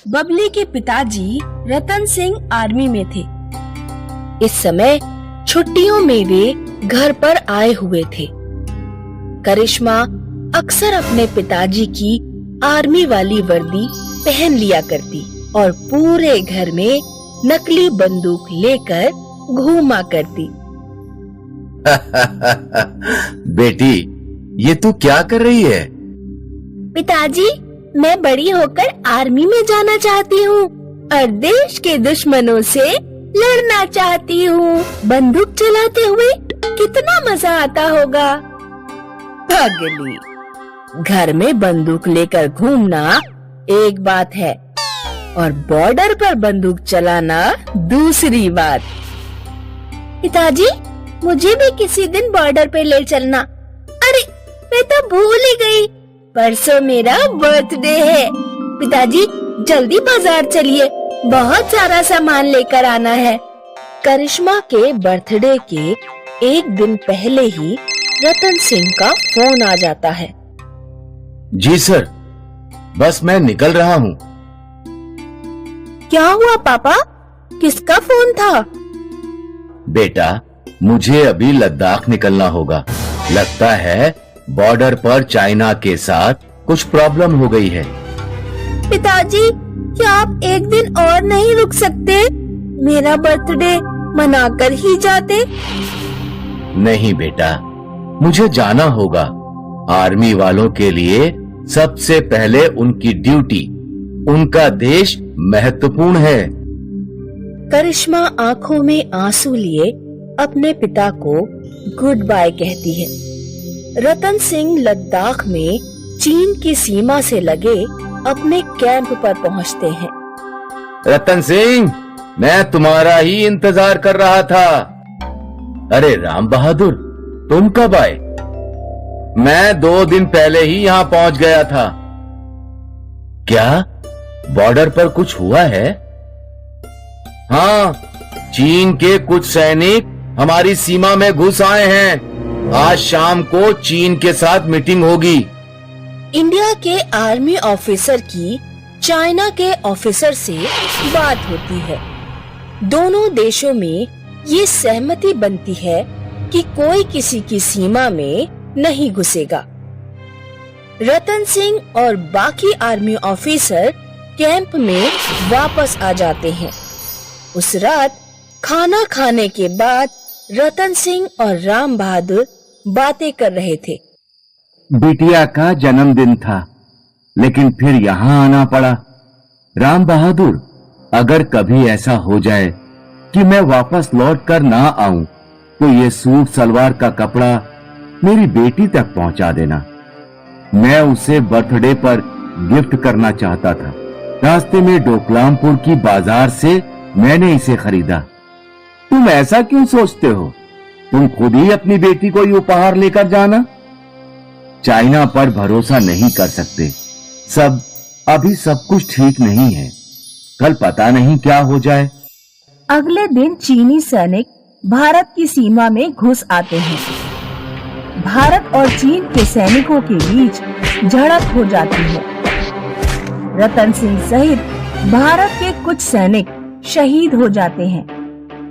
बबली के पिताजी रतन सिंह आर्मी में थे। इस समय छुट्टियों में वे घर पर आए हुए थे। करिश्मा अक्सर अपने पिताजी की आर्मी वाली वर्दी पहन लिया करती और पूरे घर में नकली बंदूक लेकर घूमा करती। बेटी, ये तू क्या कर रही है? पिताजी, मैं बड़ी होकर आर्मी में जाना चाहती हूँ और देश के दुश्मनों से लड़ना चाहती हूँ। बंदूक चलाते हुए कितना मजा आता होगा। पगली, घर में बंदूक लेकर घूमना एक बात है और बॉर्डर पर बंदूक चलाना दूसरी बात। पिताजी, मुझे भी किसी दिन बॉर्डर पे ले चलना। अरे, मैं तो भूल ही गई, परसों मेरा बर्थडे है। पिताजी, जल्दी बाजार चलिए, बहुत सारा सामान लेकर आना है। करिश्मा के बर्थडे के एक दिन पहले ही रतन सिंह का फोन आ जाता है। जी सर, बस मैं निकल रहा हूँ। क्या हुआ पापा? किसका फोन था? बेटा, मुझे अभी लद्दाख निकलना होगा। लगता है बॉर्डर पर चाइना के साथ कुछ प्रॉब्लम हो गई है। पिताजी, क्या आप एक दिन और नहीं रुक सकते? मेरा बर्थडे मनाकर ही जाते। नहीं बेटा, मुझे जाना होगा। आर्मी वालों के लिए सबसे पहले उनकी ड्यूटी, उनका देश महत्वपूर्ण है। करिश्मा आंखों में आंसू लिए अपने पिता को गुड बाय कहती है। रतन सिंह लद्दाख में चीन की सीमा से लगे अपने कैंप पर पहुंचते हैं। रतन सिंह, मैं तुम्हारा ही इंतजार कर रहा था। अरे राम बहादुर, तुम कब आए? मैं 2 दिन पहले ही यहाँ पहुंच गया था। क्या बॉर्डर पर कुछ हुआ है? हाँ, चीन के कुछ सैनिक हमारी सीमा में घुस आए हैं। आज शाम को चीन के साथ मीटिंग होगी। इंडिया के आर्मी ऑफिसर की चाइना के ऑफिसर से बात होती है। दोनों देशों में ये सहमति बनती है कि कोई किसी की सीमा में नहीं घुसेगा। रतन सिंह और बाकी आर्मी ऑफिसर कैंप में वापस आ जाते हैं। उस रात खाना खाने के बाद रतन सिंह और राम बहादुर बातें कर रहे थे। बिटिया का जन्मदिन था, लेकिन फिर यहाँ आना पड़ा। राम बहादुर, अगर कभी ऐसा हो जाए कि मैं वापस लौट कर ना आऊं, तो ये सूट सलवार का कपड़ा मेरी बेटी तक पहुंचा देना। मैं उसे बर्थडे पर गिफ्ट करना चाहता था। रास्ते में डोकलामपुर की बाजार से मैंने इसे खरीदा। तुम ऐसा क्यों सोचते हो? तुम खुद ही अपनी बेटी को ये उपहार लेकर जाना। चाइना पर भरोसा नहीं कर सकते। अभी सब कुछ ठीक नहीं है। कल पता नहीं क्या हो जाए। अगले दिन चीनी सैनिक भारत की सीमा में घुस आते हैं। भारत और चीन के सैनिकों के बीच झड़प हो जाती है। रतन सिंह सहित भारत के कुछ सैनिक शहीद हो जाते हैं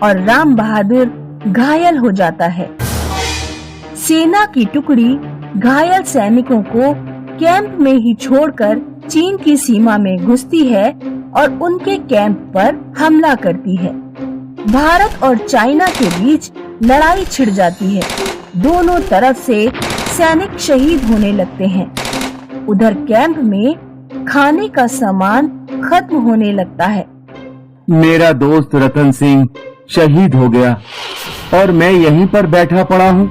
और राम बहादुर घायल हो जाता है। सेना की टुकड़ी घायल सैनिकों को कैंप में ही छोड़कर चीन की सीमा में घुसती है और उनके कैंप पर हमला करती है। भारत और चाइना के बीच लड़ाई छिड़ जाती है। दोनों तरफ से सैनिक शहीद होने लगते हैं। उधर कैंप में खाने का सामान खत्म होने लगता है। मेरा दोस्त रतन सिंह शहीद हो गया और मैं यहीं पर बैठा पड़ा हूँ।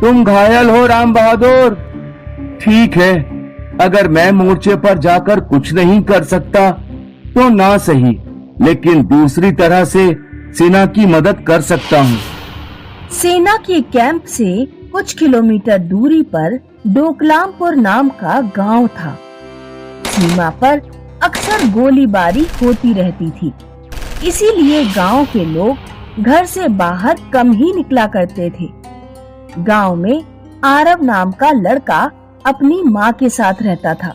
तुम घायल हो राम बहादुर। ठीक है, अगर मैं मोर्चे पर जाकर कुछ नहीं कर सकता तो ना सही, लेकिन दूसरी तरह से सेना की मदद कर सकता हूँ। सेना के कैंप से कुछ किलोमीटर दूरी पर डोकलामपुर नाम का गांव था। सीमा पर अक्सर गोलीबारी होती रहती थी, इसीलिए गांव के लोग घर से बाहर कम ही निकला करते थे। गांव में आरव नाम का लड़का अपनी माँ के साथ रहता था।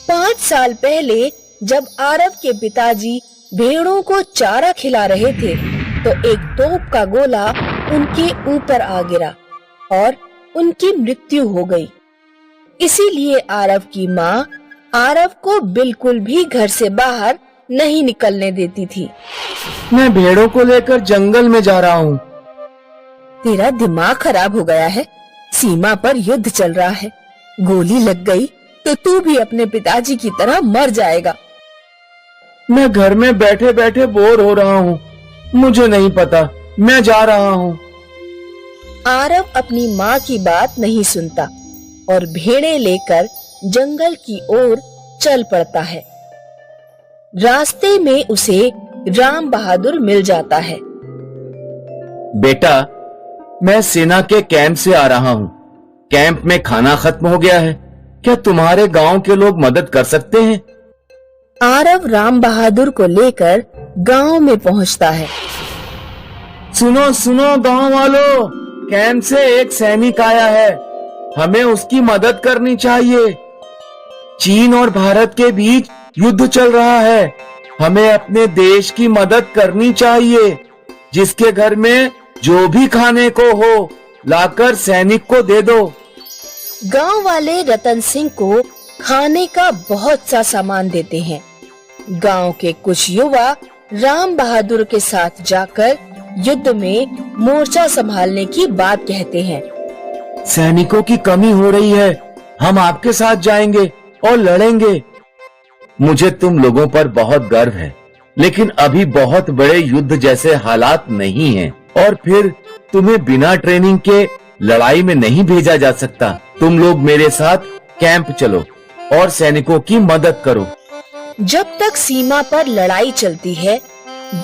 5 साल पहले जब आरव के पिताजी भेड़ों को चारा खिला रहे थे तो एक तोप का गोला उनके ऊपर आ गिरा और उनकी मृत्यु हो गई। इसीलिए आरव की माँ आरव को बिल्कुल भी घर से बाहर नहीं निकलने देती थी। मैं भेड़ों को लेकर जंगल में जा रहा हूँ। तेरा दिमाग खराब हो गया है। सीमा पर युद्ध चल रहा है, गोली लग गई तो तू भी अपने पिताजी की तरह मर जाएगा। मैं घर में बैठे बैठे बोर हो रहा हूँ। मुझे नहीं पता, मैं जा रहा हूँ। आरव अपनी माँ की बात नहीं सुनता और भेड़ें लेकर जंगल की ओर चल पड़ता है। रास्ते में उसे राम बहादुर मिल जाता है। बेटा, मैं सेना के कैंप से आ रहा हूँ। कैंप में खाना खत्म हो गया है। क्या तुम्हारे गांव के लोग मदद कर सकते हैं? आरव राम बहादुर को लेकर गांव में पहुंचता है। सुनो सुनो गांव वालों, कैंप से एक सैनिक आया है। हमें उसकी मदद करनी चाहिए। चीन और भारत के बीच युद्ध चल रहा है। हमें अपने देश की मदद करनी चाहिए। जिसके घर में जो भी खाने को हो लाकर सैनिक को दे दो। गांव वाले रतन सिंह को खाने का बहुत सा सामान देते हैं। गांव के कुछ युवा राम बहादुर के साथ जाकर युद्ध में मोर्चा संभालने की बात कहते हैं। सैनिकों की कमी हो रही है, हम आपके साथ जाएंगे और लड़ेंगे। मुझे तुम लोगों पर बहुत गर्व है, लेकिन अभी बहुत बड़े युद्ध जैसे हालात नहीं हैं। और फिर तुम्हें बिना ट्रेनिंग के लड़ाई में नहीं भेजा जा सकता। तुम लोग मेरे साथ कैंप चलो और सैनिकों की मदद करो। जब तक सीमा पर लड़ाई चलती है,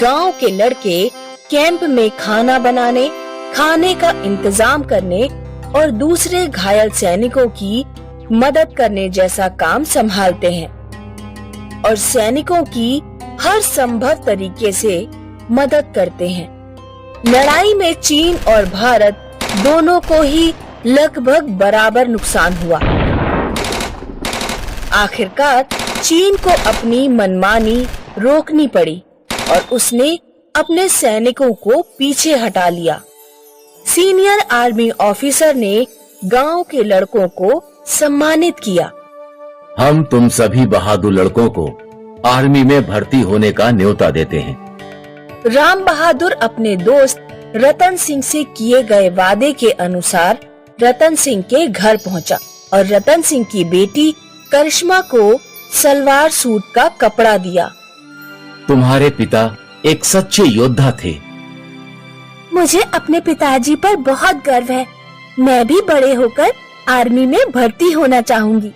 गांव के लड़के कैंप में खाना बनाने, खाने का इंतजाम करने और दूसरे घायल सैनिकों की मदद करने जैसा काम संभालते हैं और सैनिकों की हर संभव तरीके से मदद करते हैं। लड़ाई में चीन और भारत दोनों को ही लगभग बराबर नुकसान हुआ। आखिरकार चीन को अपनी मनमानी रोकनी पड़ी और उसने अपने सैनिकों को पीछे हटा लिया। सीनियर आर्मी ऑफिसर ने गांव के लड़कों को सम्मानित किया। हम तुम सभी बहादुर लड़कों को आर्मी में भर्ती होने का न्योता देते हैं। राम बहादुर अपने दोस्त रतन सिंह से किए गए वादे के अनुसार रतन सिंह के घर पहुंचा और रतन सिंह की बेटी करिश्मा को सलवार सूट का कपड़ा दिया। तुम्हारे पिता एक सच्चे योद्धा थे। मुझे अपने पिताजी पर बहुत गर्व है। मैं भी बड़े होकर आर्मी में भर्ती होना चाहूंगी।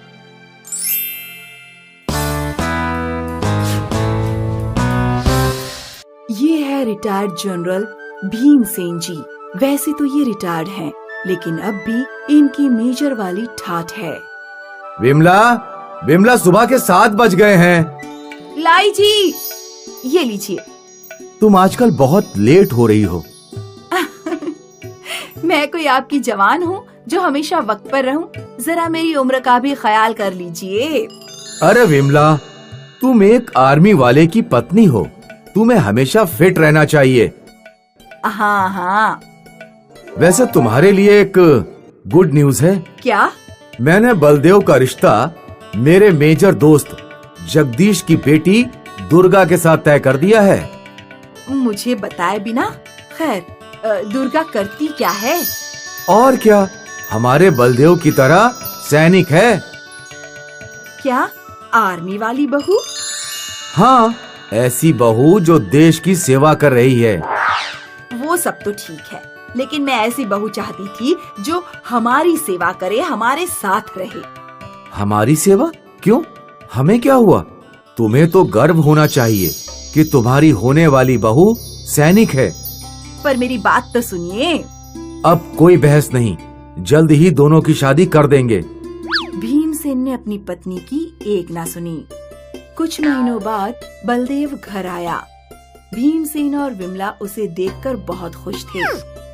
ये है रिटायर्ड जनरल भीमसेन जी। वैसे तो ये रिटायर्ड हैं, लेकिन अब भी इनकी मेजर वाली ठाठ है। विमला, सुबह के 7 बज गए हैं। लाई जी, ये लीजिए। तुम आजकल बहुत लेट हो रही हो। मैं कोई आपकी जवान हूँ जो हमेशा वक्त पर रहूं? जरा मेरी उम्र का भी ख्याल कर लीजिए। अरे विमला, तुम एक आर्मी वाले की पत्नी हो, तुम्हें हमेशा फिट रहना चाहिए। हाँ हाँ। वैसे तुम्हारे लिए एक गुड न्यूज है। क्या? मैंने बलदेव का रिश्ता मेरे मेजर दोस्त जगदीश की बेटी दुर्गा के साथ तय कर दिया है। मुझे बताए बिना? खैर, दुर्गा करती क्या है? और क्या, हमारे बलदेव की तरह सैनिक है। क्या, आर्मी वाली बहू? हाँ, ऐसी बहू जो देश की सेवा कर रही है। वो सब तो ठीक है, लेकिन मैं ऐसी बहू चाहती थी जो हमारी सेवा करे, हमारे साथ रहे। हमारी सेवा? क्यों? हमें क्या हुआ? तुम्हें तो गर्व होना चाहिए कि तुम्हारी होने वाली बहू सैनिक है। पर मेरी बात तो सुनिए। अब कोई बहस नहीं, जल्द ही दोनों की शादी कर देंगे। भीमसेन ने अपनी पत्नी की एक ना सुनी। कुछ महीनों बाद बलदेव घर आया। भीमसेन और विमला उसे देखकर बहुत खुश थे।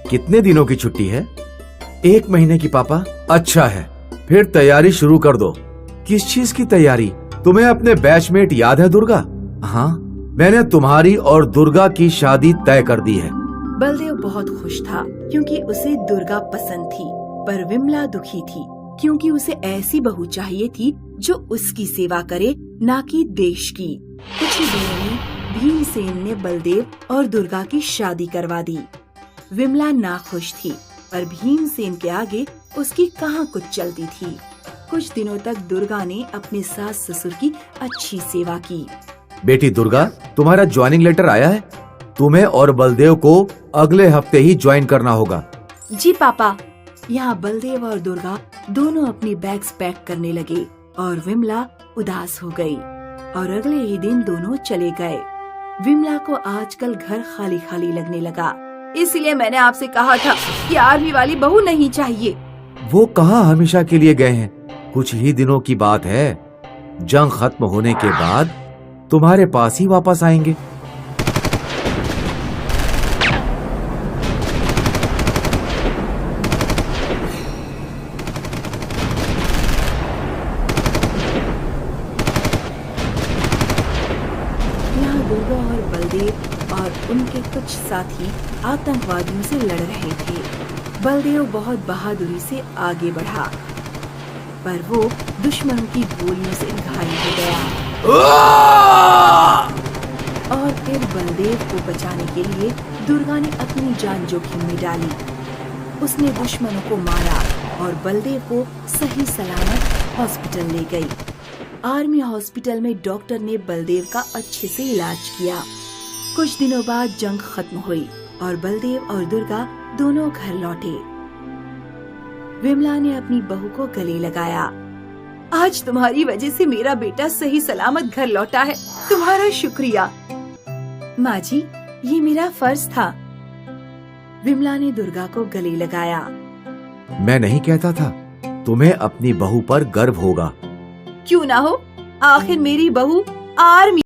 कितने दिनों की छुट्टी है? 1 महीने की पापा। अच्छा है, फिर तैयारी शुरू कर दो। किस चीज की तैयारी? तुम्हें अपने बैचमेट याद है दुर्गा? हाँ, मैंने तुम्हारी और दुर्गा की शादी तय कर दी है। बलदेव बहुत खुश था क्योंकि उसे दुर्गा पसंद थी, पर विमला दुखी थी क्योंकि उसे ऐसी बहू चाहिए थी जो उसकी सेवा करे, ना कि देश की। कुछ ही दिनों में भीमसेन ने बलदेव और दुर्गा की शादी करवा दी। विमला नाखुश थी, पर भीमसेन के आगे उसकी कहाँ कुछ चलती थी। कुछ दिनों तक दुर्गा ने अपने सास ससुर की अच्छी सेवा की। बेटी दुर्गा, तुम्हारा ज्वाइनिंग लेटर आया है। तुम्हें और बलदेव को अगले हफ्ते ही ज्वाइन करना होगा। जी पापा। यहाँ बलदेव और दुर्गा दोनों अपनी बैग्स पैक करने लगे और विमला उदास हो गई और अगले ही दिन दोनों चले गए। विमला को आजकल घर खाली खाली लगने लगा, इसलिए मैंने आपसे कहा था कि आर्मी वाली बहू नहीं चाहिए। वो कहाँ हमेशा के लिए गए हैं, कुछ ही दिनों की बात है। जंग खत्म होने के बाद तुम्हारे पास ही वापस आएंगे। यहाँ दुर्गा और बलदेव और उनके कुछ साथी आतंकवादियों से लड़ रहे थे। बलदेव बहुत बहादुरी से आगे बढ़ा, पर वो दुश्मनों की गोलियों से घायल हो गया। और फिर बलदेव को बचाने के लिए दुर्गा ने अपनी जान जोखिम में डाली। उसने दुश्मनों को मारा और बलदेव को सही सलामत हॉस्पिटल ले गई। आर्मी हॉस्पिटल में डॉक्टर ने बलदेव का अच्छे से इलाज किया। कुछ दिनों बाद जंग खत्म हुई और बलदेव और दुर्गा दोनों घर लौटे। विमला ने अपनी बहू को गले लगाया। आज तुम्हारी वजह से मेरा बेटा सही सलामत घर लौटा है, तुम्हारा शुक्रिया। माँ जी, ये मेरा फर्ज था। विमला ने दुर्गा को गले लगाया। मैं नहीं कहता था, तुम्हें अपनी बहू पर गर्व होगा। क्यों ना हो, आखिर मेरी बहू आर्मी